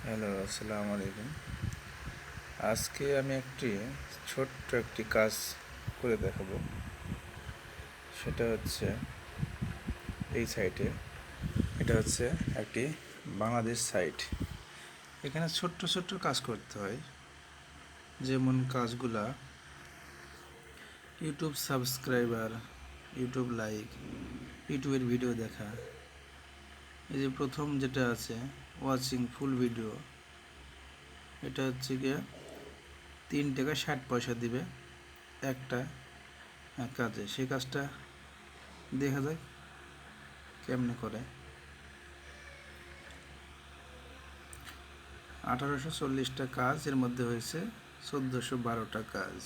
Hello, আসসালামু আলাইকুম। আজকে আমি ছোট্ট একটি কাজ করে দেখাবো। সেটা হচ্ছে এই সাইটে। এটা হচ্ছে একটি বাংলাদেশ সাইট। এখানে ছোট্ট ছোট্ট কাজ করতে হয়, যেমন কাজগুলা ইউটিউব সাবস্ক্রাইবার, ইউটিউব লাইক, ইউটিউবের ভিডিও দেখা। এই যে প্রথম যেটা আছে ওয়াচিং ফুল ভিডিও, এটা হচ্ছে গিয়ে 3 টাকা 60 পয়সা দিবে একটা কাজে। সেই কাজটা দেখা যাক কেমনে করে। 1840টা কাজ, এর মধ্যে হয়েছে 1412টা কাজ।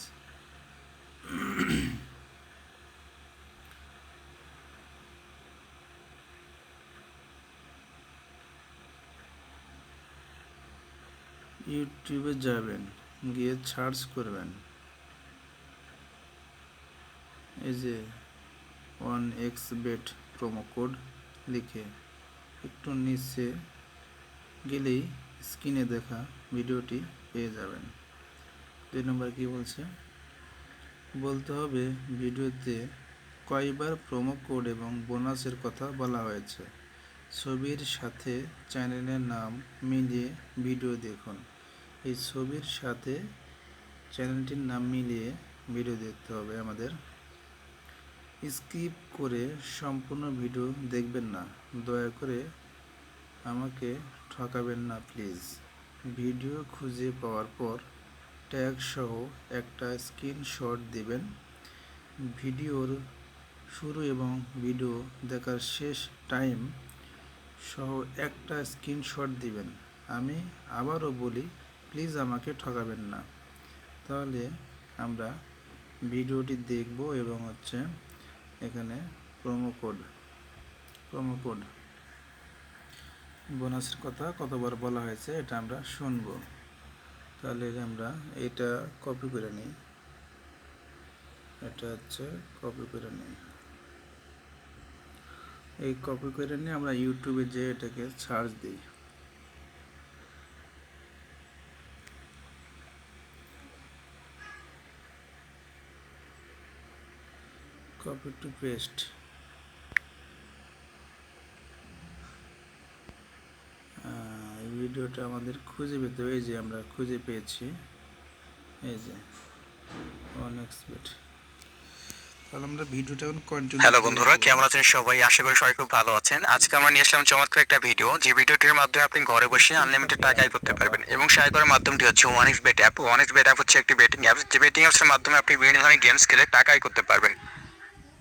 ইউটিউবে যাবেন, গিয়ে সার্চ করবেন, এই যে 1xbet প্রোমো কোড লিখে একটু নিচে গেলেই স্ক্রিনে দেখা ভিডিওটি পেয়ে যাবেন। 2 নম্বর কি বলছে, বলতে হবে ভিডিওতে কয়বার প্রোমো কোড এবং বোনাসের কথা বলা হয়েছে। ছবির সাথে চ্যানেলের নাম মিলিয়ে ভিডিও দেখুন। এই ছবির সাথে চ্যানেলটির নাম মিলিয়ে ভিডিও দেখতে হবে আমাদের। স্কিপ করে সম্পূর্ণ ভিডিও দেখবেন না, দয়া করে আমাকে ঠকাবেন না প্লিজ। ভিডিও খুঁজে পাওয়ার পর ট্যাগ সহ একটা স্ক্রিনশট দিবেন। ভিডিওর শুরু এবং ভিডিও দেখার শেষ টাইম সহ একটা স্ক্রিনশট দিবেন। আমি আবারও বলি, প্লিজ আমাকে ঠকাবেন না। তাহলে আমরা ভিডিওটি দেখব এবং এখানে প্রোমো কোড বোনাসের কথা কতবার বলা হয়েছে এটা আমরা শুনবো। তাহলে আমরা এটা কপি করে নিই, কপি করে নিই। এই কপি করে নিয়ে আমরা ইউটিউবে যে এটাকে সার্চ দিই। Copy to paste. এই ভিডিওটা আমাদের খুঁজে পেতে হবে। এই যে আমরা খুঁজে পেয়েছি, এই যে 1xbet। তাহলে আমরা ভিডিওটা এখন কন্টিনিউ হ্যালো প্লে বন্ধুরা, করব। কেমন আছেন সবাই? আশা করি সবাই খুব ভালো আছেন। আজকে আমরা নিয়ে আসলাম চমৎকার একটা ভিডিও, যে ভিডিওটির মাধ্যমে আপনি ঘরে বসে আনলিমিটেড টাকা আয় করতে পারবেন। এবং সহায় করার মাধ্যমটি হচ্ছে ওয়ানএক্সবেট অ্যাপ। ওয়ানএক্সবেট অ্যাপ হচ্ছে একটি বেটিং অ্যাপ, যে বেটিং অ্যাপসের মাধ্যমে আপনি বিভিন্ন ধরনের গেমস খেলে টাকা আয় করতে পারবেন।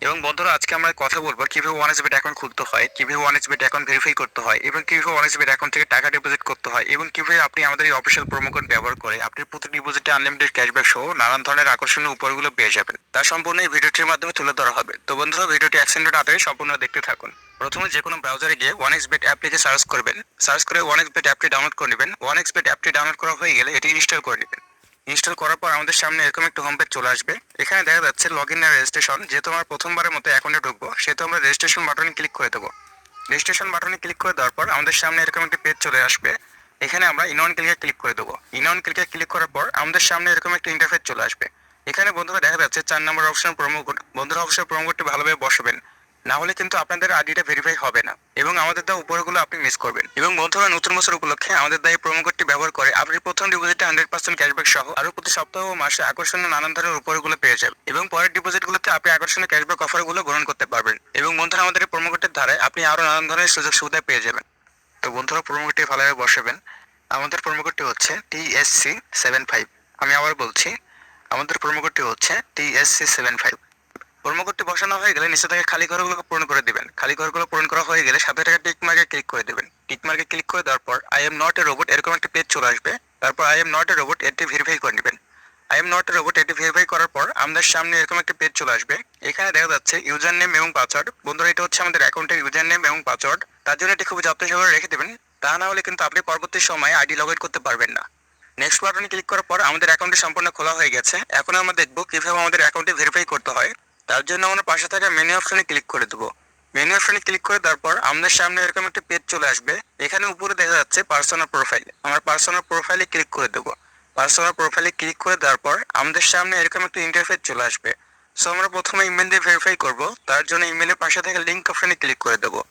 এবং বন্ধুরা, আজকে আমরা কথা বলবো কিভাবে ওয়ানএক্সবেট অ্যাকাউন্ট খুলতে হয়, কিভাবে ওয়ানএক্সবেট অ্যাকাউন্ট ভেরিফাই করতে হয়, এবং কিভাবে ওয়ানএক্সবেট অ্যাকাউন্ট থেকে টাকা ডিপোজিট করতে হয়, এবং কিভাবে আপনি আমাদের এই অফিসিয়াল প্রোমো কোড ব্যবহার করে আপনি প্রতি ডিপোজিটে আনলিমিটেড ক্যাশব্যাক সহ নানান ধরনের আকর্ষণীয় উপহারগুলো পেয়ে যাবেন। তা সম্পূর্ণ এই ভিডিওটির মাধ্যমে তুলে ধরা হবে। তো বন্ধুরা, ভিডিওটি 1 সেকেন্ড না টেনে সম্পূর্ণ দেখতে থাকুন। প্রথমে যে কোনো ব্রাউজারে গিয়ে ওয়ানএক্সবেট অ্যাপ লিখে সার্চ করবেন। সার্চ করে ওয়ানএক্সবেট অ্যাপটি ডাউনলোড করে নেবেন। ওয়ানএক্সবেট অ্যাপটি ডাউনলোড করা হয়ে গেলে এটি ইনস্টল করে নেবেন। ইনস্টল করার পর আমাদের সামনে এরকম একটা হোম পেজ চলে আসবে। এখানে দেখা যাচ্ছে লগ ইন আর রেজিস্ট্রেশন। যেহেতু আমরা প্রথমবারের মতো অ্যাকাউন্টে ঢুকবো, সেহেতু আমরা রেজিস্ট্রেশন বাটনে ক্লিক করে দেবো। রেজিস্ট্রেশন বাটনে ক্লিক করে দেওয়ার পর আমাদের সামনে এরকম একটি পেজ চলে আসবে। এখানে আমরা ইনঅন ক্লিকে ক্লিক করে দেবো। ইনঅন ক্লিকে ক্লিক করার পর আমাদের সামনে এরকম একটা ইন্টারফেস চলে আসবে। এখানে বন্ধুরা দেখা যাচ্ছে 4 নম্বর অপশন প্রোমো কোড। বন্ধুরা, অবশ্যই প্রোমো কোডটি ভালোভাবে বসাবেন, না হলে কিন্তু আপনাদের আইডিটা ভেরিফাই হবে না এবং আমাদের দেওয়া উপহারগুলো আপনি মিস করবেন। এবং বন্ধুরা, নতুন বছর উপলক্ষে আমাদের দেওয়া এই প্রোমো কোডটি ব্যবহার করে আপনি প্রথম ডিপোজিটে 100% ক্যাশব্যাক সহ আরও প্রতি সপ্তাহ ও মাসে আকর্ষণীয় নানান ধরনের উপহারগুলো পেয়ে যাবেন। এবং পরের ডিপোজিটগুলোতে আপনি আকর্ষণীয় ক্যাশব্যাক অফারগুলো গ্রহণ করতে পারবেন। এবং বন্ধুরা, আমাদের এই প্রোমো কোডের ধারায় আপনি আরও নানান ধরনের সুযোগ সুবিধা পেয়ে যাবেন। তো বন্ধুরা, প্রোমো কোডটি ভালোভাবে বসাবেন। আমাদের প্রোমো কোডটি হচ্ছে TSC75। আমি আবার বলছি, আমাদের প্রোমো কোডটি হচ্ছে TSC75। প্রোমো কোডটি বসানো হয়ে গেলে নিচে থেকে খালি ঘরগুলো পূরণ করে দিবেন। খালি ঘরগুলো পূরণ করা হয়ে গেলে সাথে একটা টিক মার্কে ক্লিক করে দেবেন। টিক মার্কে ক্লিক করে দেওয়ার পর I am not a robot এরকম একটা পেজ চলে আসবে। তারপর I am not a robot এটি ভেরিফাই করে নেবেন। I am not a robot এটি ভেরিফাই করার পর আমাদের সামনে এরকম একটা পেজ চলে আসবে। এখানে দেখা যাচ্ছে ইউজার নেম এবং পাসওয়ার্ড। বন্ধুরা, এটা হচ্ছে আমাদের অ্যাকাউন্টের ইউজার নেম এবং পাসওয়ার্ড। তার জন্য এটি খুব যত্ন সহকারে রেখে দেবেন, তা না হলে কিন্তু আপনি পরবর্তী সময়ে আইডি লগ ইন করতে পারবেন না। নেক্সট বাটনে ক্লিক করার পর আমাদের অ্যাকাউন্টটি সম্পূর্ণ খোলা হয়ে গেছে। এখন আমরা দেখব কিভাবে আমাদের অ্যাকাউন্টটি ভেরিফাই করতে হয়। তার জন্য আমরা পাশে থাকা মেনু অপশনে ক্লিক করে দেবো। মেনু অপশনে ক্লিক করে দেওয়ার পর আমাদের সামনে এরকম একটা পেজ চলে আসবে। এখানে উপরে দেখা যাচ্ছে পার্সোনাল প্রোফাইল, আমার পার্সোনাল প্রোফাইলে ক্লিক করে দেবো। পার্সোনাল প্রোফাইলে ক্লিক করে দেওয়ার পর আমাদের সামনে এরকম একটা ইন্টারফেস চলে আসবে। সো আমরা প্রথমে ইমেল দিয়ে ভেরিফাই করব, তার জন্য ইমেলের পাশে থাকা লিঙ্ক অপশনে ক্লিক করে দেবো।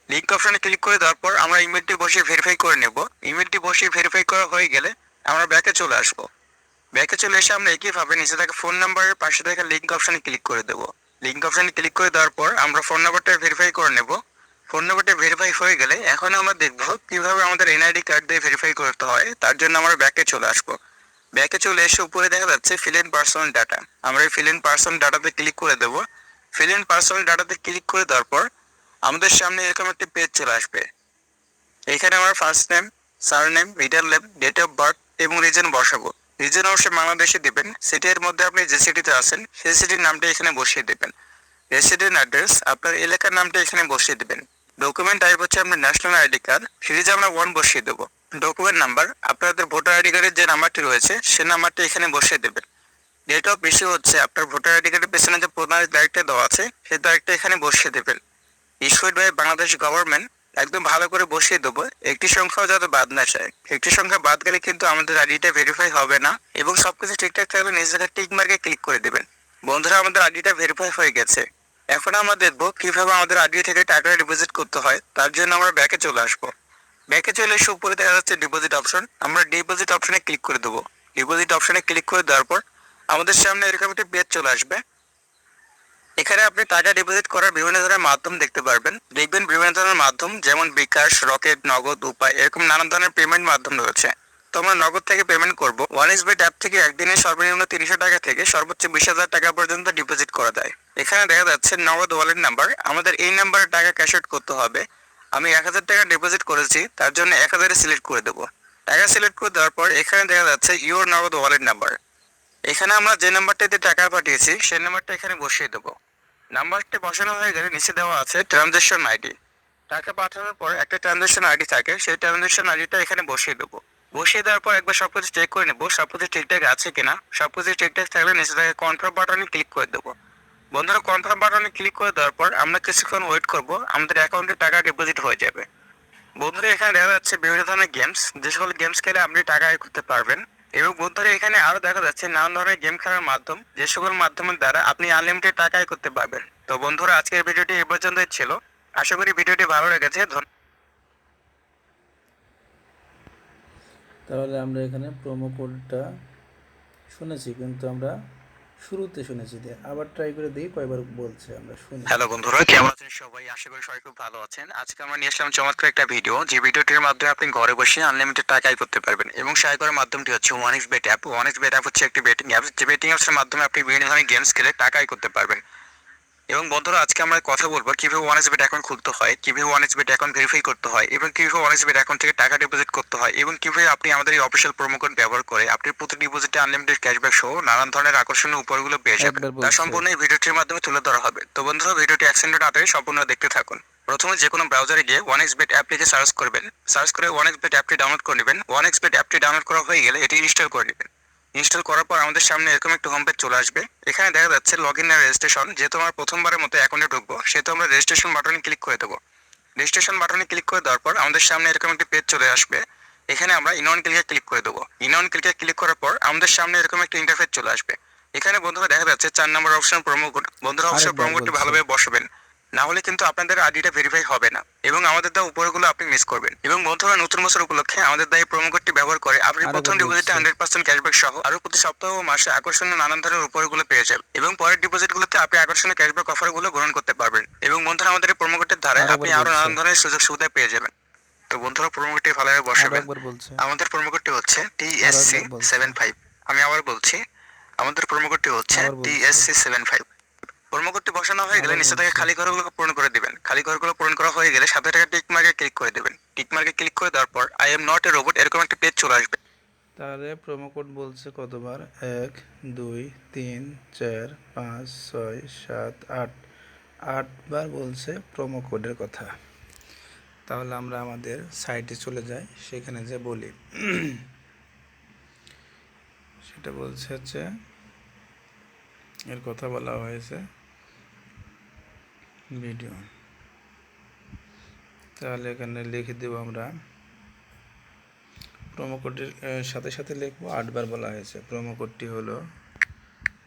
লিঙ্ক অপশনে ক্লিক করে দেওয়ার পর আমরা ইমেলটি বসিয়ে ভেরিফাই করে নেব। ইমেলটি বসিয়ে ভেরিফাই করা হয়ে গেলে আমরা ব্যাকে চলে আসবো। ব্যাকে চলে এসে আমরা একইভাবে নিচে থাকা ফোন নাম্বারের পাশে থাকা লিঙ্ক অপশনে ক্লিক করে দেবো। লিঙ্ক অপশনে ক্লিক করে দেওয়ার পর আমরা ফোন নাম্বারটা ভেরিফাই করে নেব। ফোন নাম্বারটা ভেরিফাই হয়ে গেলে এখন আমরা দেখবো কিভাবে আমাদের এনআইডি কার্ড দিয়ে ভেরিফাই করতে হয়। তার জন্য আমরা ব্যাকে চলে আসবো। ব্যাকে চলে এসে উপরে দেখা যাচ্ছে ফিল ইন পার্সোনাল ডাটা, আমরা এই ফিল ইন পার্সোনাল ডাটাতে ক্লিক করে দেবো। ফিল ইন পার্সোনাল ডাটাতে ক্লিক করে দেওয়ার পর আমাদের সামনে এরকম একটি পেজ চলে আসবে। এখানে আমরা first name, surname, middle name, date of birth এবং রিজন বসাবো। রিজন অবশ্যই বাংলাদেশে দেবেন। সিটির মধ্যে আপনি যে সিটিতে আছেন সেই সিটির নামটা এখানে বসিয়ে দেবেন। রেসিডেন্ট অ্যাড্রেস আপনার এলাকার নামটা এখানে বসিয়ে দেবেন। ডকুমেন্ট টাইপ হচ্ছে আপনার ন্যাশনাল আইডি কার্ড, সিরিজ আমরা 1 বসিয়ে দেবো। ডকুমেন্ট নাম্বার আপনাদের ভোটার আইডি কার্ডের যে নাম্বারটি রয়েছে সে নাম্বারটা এখানে বসিয়ে দেবেন। ডেট অফ ইস্যু হচ্ছে আপনার ভোটার আইডি কার্ডের পেছনে যে প্রধান তারিখটা দেওয়া আছে সেই তারিখটা এখানে বসিয়ে দেবেন। ইস্যুড বাই বাংলাদেশ গভর্নমেন্ট একদম ভালো করে বসিয়ে দেবো। একটি সংখ্যাও যাতে বাদ না যায়, একটি সংখ্যা বাদ গেলে কিন্তু আমাদের আইডিটা ভেরিফাই হবে না। এবং সবকিছু ঠিকঠাক থাকলে নিজের টিক মার্কে ক্লিক করে দেবেন। বন্ধুরা, আমাদের আইডিটা ভেরিফাই হয়ে গেছে। এখন আমরা দেখবো কিভাবে আমাদের আইডি থেকে টাকা ডিপোজিট করতে হয়। তার জন্য আমরা ব্যাকে চলে আসবো। ব্যাকে চলে এসে উপরে দেখা যাচ্ছে ডিপোজিট অপশন, আমরা ডিপোজিট অপশনে ক্লিক করে দেবো। ডিপোজিট অপশনে ক্লিক করে দেওয়ার পর আমাদের সামনে এরকম একটা পেজ চলে আসবে। এখানে আপনি টাকা ডিপোজিট করার বিভিন্ন ধরনের মাধ্যম দেখতে পারবেন। দেখবেন বিভিন্ন ধরনের মাধ্যম যেমন বিকাশ, রকেট, নগদ, উপায় এরকম নানান ধরনের পেমেন্ট মাধ্যম রয়েছে। তো আমরা নগদ থেকে পেমেন্ট করব। ওয়ানএসবিট অ্যাপ থেকে একদিনে সর্বনিম্ন 300 টাকা থেকে সর্বোচ্চ 20,000 টাকা পর্যন্ত ডিপোজিট করা যায়। এখানে দেখা যাচ্ছে নগদ ওয়ালেট নাম্বার, আমাদের এই নাম্বারে টাকা ক্যাশ আউট করতে হবে। আমি 1,000 টাকা ডিপোজিট করেছি, তার জন্য 1,000 সিলেক্ট করে দেবো। টাকা সিলেক্ট করে দেওয়ার পর এখানে দেখা যাচ্ছে ইউর নগদ ওয়ালেট নাম্বার। এখানে আমরা যে নাম্বারটিতে টাকা পাঠিয়েছি সেই নাম্বারটা এখানে বসিয়ে দেবো। নাম্বারটি বসানো হয়ে গেলে নিচে দেওয়া আছে ট্রানজাকশন আইডি। টাকা পাঠানোর পর একটা ট্রানজাকশন আইডি থাকে, সেই ট্রানজাকশন আইডিটা এখানে বসিয়ে দেবো। বসিয়ে দেওয়ার পর একবার সবকিছু চেক করে নেবো সবকিছু ঠিকঠাক আছে কিনা। সবকিছু ঠিকঠাক থাকলে নিচে থেকে কনফার্ম বাটনে ক্লিক করে দেবো। বন্ধুরা, কনফার্ম বাটনে ক্লিক করে দেওয়ার পর আমরা কিছুক্ষণ ওয়েট করব, আমাদের অ্যাকাউন্টে টাকা ডিপোজিট হয়ে যাবে। বন্ধুরা, এখানে দেখা যাচ্ছে বিভিন্ন ধরনের গেমস, যে সকল গেমস খেলে আপনি টাকা আয় করতে পারবেন। এবং বন্ধুরা, এখানে আরো দেখা যাচ্ছে নানান ধরনের গেম খেলার মাধ্যম, যে সকল মাধ্যমের দ্বারা আপনি আনলিমিটেড টাকা আয় করতে পারবেন। তো বন্ধুরা, আজকের ভিডিওটি এ পর্যন্তই ছিল। আশা করি ভিডিওটি ভালো লেগেছে। তাহলে আমরা এখানে প্রোমো কোডটা শুনেছি, কিন্তু আমরা শুরুতে শুনেছি, দিয়ে আবার ট্রাই করে দিই কয়বার বলছে আমরা শুনি। হ্যালো বন্ধুরা, কেমন আছেন সবাই? আশা করি সবাই খুব ভালো আছেন। আজকে আমরা নিয়ে আসলাম চমৎকার একটা ভিডিও, যে ভিডিওটির মাধ্যমে আপনি ঘরে বসে আনলিমিটেড টাকা আয় করতে পারবেন। এবং সহায় করার মাধ্যমটি হচ্ছে ওয়ানএক্সবেট অ্যাপ। ওয়ানএক্সবেট অ্যাপ হচ্ছে একটি বেটিং অ্যাপ, যে বেটিং অ্যাপসের মাধ্যমে আপনি বিভিন্ন ধরনের গেমস খেলে টাকা আয় করতে পারবেন। এবং বন্ধুরা, আজকে আমরা কথা বলবো কিভাবে ওয়ানএক্সবেট অ্যাকাউন্ট খুলতে হয়, কিভাবে ওয়ানএক্সবেট অ্যাকাউন্ট ভেরিফাই করতে হয়, এবং কিভাবে ওয়ানএক্সবেট অ্যাকাউন্ট থেকে টাকা ডিপোজিট করতে হয়, এবং কিভাবে আপনি আমাদের এই অফিসিয়াল প্রোমো কোড ব্যবহার করে আপনি প্রতি ডিপোজিটে আনলিমিটেড ক্যাশব্যাক সহ নানান ধরনের আকর্ষণীয় উপহারগুলো পেয়ে যাবেন। তা সম্পূর্ণ এই ভিডিওটির মাধ্যমে তুলে ধরা হবে। তো বন্ধুরা, ভিডিওটি অ্যাক্সেন্ডেড আকারে সম্পূর্ণ দেখতে থাকুন। প্রথমে যে কোনো ব্রাউজারে গিয়ে ওয়ানএক্সবেট অ্যাপ লিখে সার্চ করবেন। সার্চ করে ওয়ানএক্সবেট অ্যাপটি ডাউনলোড করে নেবেন। ওয়ানএক্সবেট অ্যাপটি ডাউনলোড করা হয়ে গেলে এটি ইনস্টল করে নেবেন। ইনস্টল করার পর আমাদের সামনে এরকম একটা হোম পেজ চলে আসবে। এখানে দেখা যাচ্ছে লগ ইন আর রেজিস্ট্রেশন। যেহেতু আমরা প্রথমবারের মতো অ্যাকাউন্টে ঢুকবো, সেহেতু আমরা রেজিস্ট্রেশন বাটনে ক্লিক করে দেবো। রেজিস্ট্রেশন বাটনে ক্লিক করে দেওয়ার পর আমাদের সামনে এরকম একটি পেজ চলে আসবে। এখানে আমরা ইনঅন ক্লিকে ক্লিক করে দেবো। ইনঅন ক্লিকে ক্লিক করার পর আমাদের সামনে এরকম একটা ইন্টারফেস চলে আসবে। এখানে বন্ধুরা দেখা যাচ্ছে 4 নম্বর অপশন প্রোমো কোড। বন্ধুরা, অবশ্যই প্রোমো কোডটি ভালোভাবে বসাবেন, না হলে কিন্তু আপনাদের আইডিটা ভেরিফাই হবে না এবং আমাদের দেওয়া উপহারগুলো আপনি মিস করবেন। এবং বন্ধুরা, নতুন বছর উপলক্ষে আমাদের দেওয়া এই প্রোমো কোডটি ব্যবহার করে আপনি প্রথম ডিপোজিটে 100% ক্যাশব্যাক সহ আরো প্রতি সপ্তাহ ও মাসে আকর্ষণীয় নানান ধরনের উপহারগুলো পেয়ে যাবেন। এবং পরের ডিপোজিটগুলোতে আপনি আকর্ষণীয় ক্যাশব্যাক অফারগুলো গ্রহণ করতে পারবেন। এবং বন্ধুরা, আমাদের এই প্রোমো কোডের ধারে আপনি আরো নানান ধরনের সুযোগ সুবিধা পেয়ে যাবেন। তো বন্ধুরা, প্রোমো কোডটি ভালোভাবে বসাবেন। আমাদের প্রোমো কোডটি হচ্ছে TSC75। আমি আবার বলছি, আমাদের প্রোমো কোডটি হচ্ছে TSC75। প্রোমো কোডটি বসানো হয়ে গেলে নিচে থেকে খালি ঘরগুলো পূরণ করে দিবেন। খালি ঘরগুলো পূরণ করা হয়ে গেলে সাথে টাকা টিক মার্কে ক্লিক করে দেবেন। টিক মার্কে ক্লিক করে দেওয়ার পর I am not a robot এরকম একটা পেজ চলে আসবে। তাহলে প্রোমো কোড বলছে কতবার? 1 2 3 4 5 6 7 8 8বার বলছে প্রোমো কোডের কথা। তাহলে আমরা আমাদের সাইটে চলে যাই, সেখানে যে বলি সেটা বলছে হচ্ছে এর কথা বলা হয়েছে ভিডিও। তাহলে এখানে লিখে দেবো আমরা প্রোমো কোডের সাথে সাথে লিখবো 8বার বলা হয়েছে। প্রোমো কোডটি হলো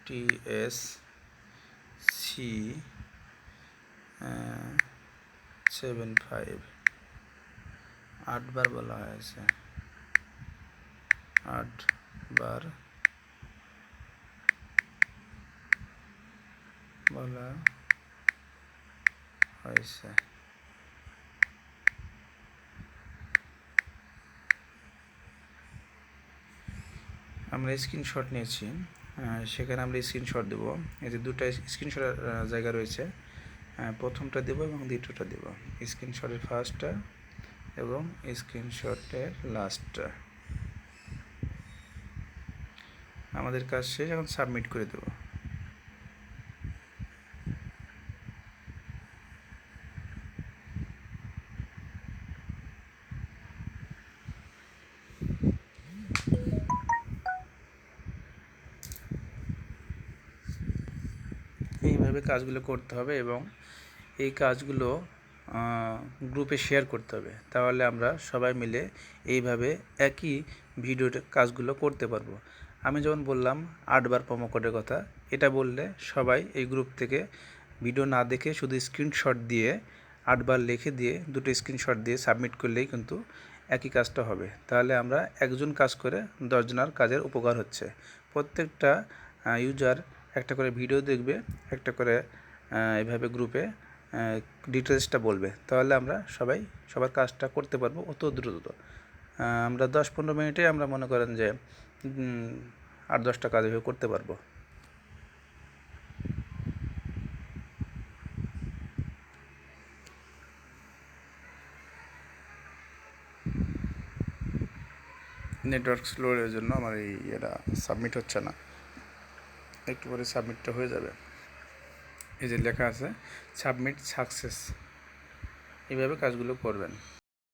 TSC75, 8বার বলা হয়েছে, 8বার বলা হয়েছে। আমরা স্ক্রিনশট নিয়েছি, সেখানে আমরা স্ক্রিনশট দেব। এই যে দুটো স্ক্রিনশটের জায়গা রয়েছে, প্রথমটা দেব এবং দ্বিতীয়টা দেব, স্ক্রিনশটের ফার্স্টটা এবং স্ক্রিনশটের লাস্টটা। আমাদের কাজ শেষ, এখন সাবমিট করে দেব। এইভাবে কাজগুলো করতে হবে এবং এই কাজগুলো গ্রুপে শেয়ার করতে হবে, তাহলে আমরা সবাই মিলে এইভাবে একই ভিডিওতে কাজগুলো করতে পারবো। আমি যেমন বললাম 8বার প্রোমো কোডের কথা, এটা বললে সবাই এই গ্রুপ থেকে ভিডিও না দেখে শুধু স্ক্রিনশট দিয়ে 8বার লিখে দিয়ে দুটো স্ক্রিনশট দিয়ে সাবমিট করলেই কিন্তু একই কাজটা হবে। তাহলে আমরা একজন কাজ করে 10 জনের কাজের উপকার হচ্ছে। প্রত্যেকটা ইউজার একটা করে ভিডিও দেখবে, একটা করে এভাবে গ্রুপে ডিটেলসটা বলবে, তাহলে আমরা সবাই সবার কাজটা করতে পারবো অত দ্রুত। আমরা 10-15 মিনিটে আমরা মনে করেন যে 8-10টা কাজ এভাবে করতে পারবো। নেটওয়ার্ক স্লোর জন্য আমার এটা সাবমিট হচ্ছে না, একটু পরে সাবমিটটা হয়ে যাবে। এই যে লেখা আছে সাবমিট সাকসেস, এইভাবে কাজগুলো করবেন।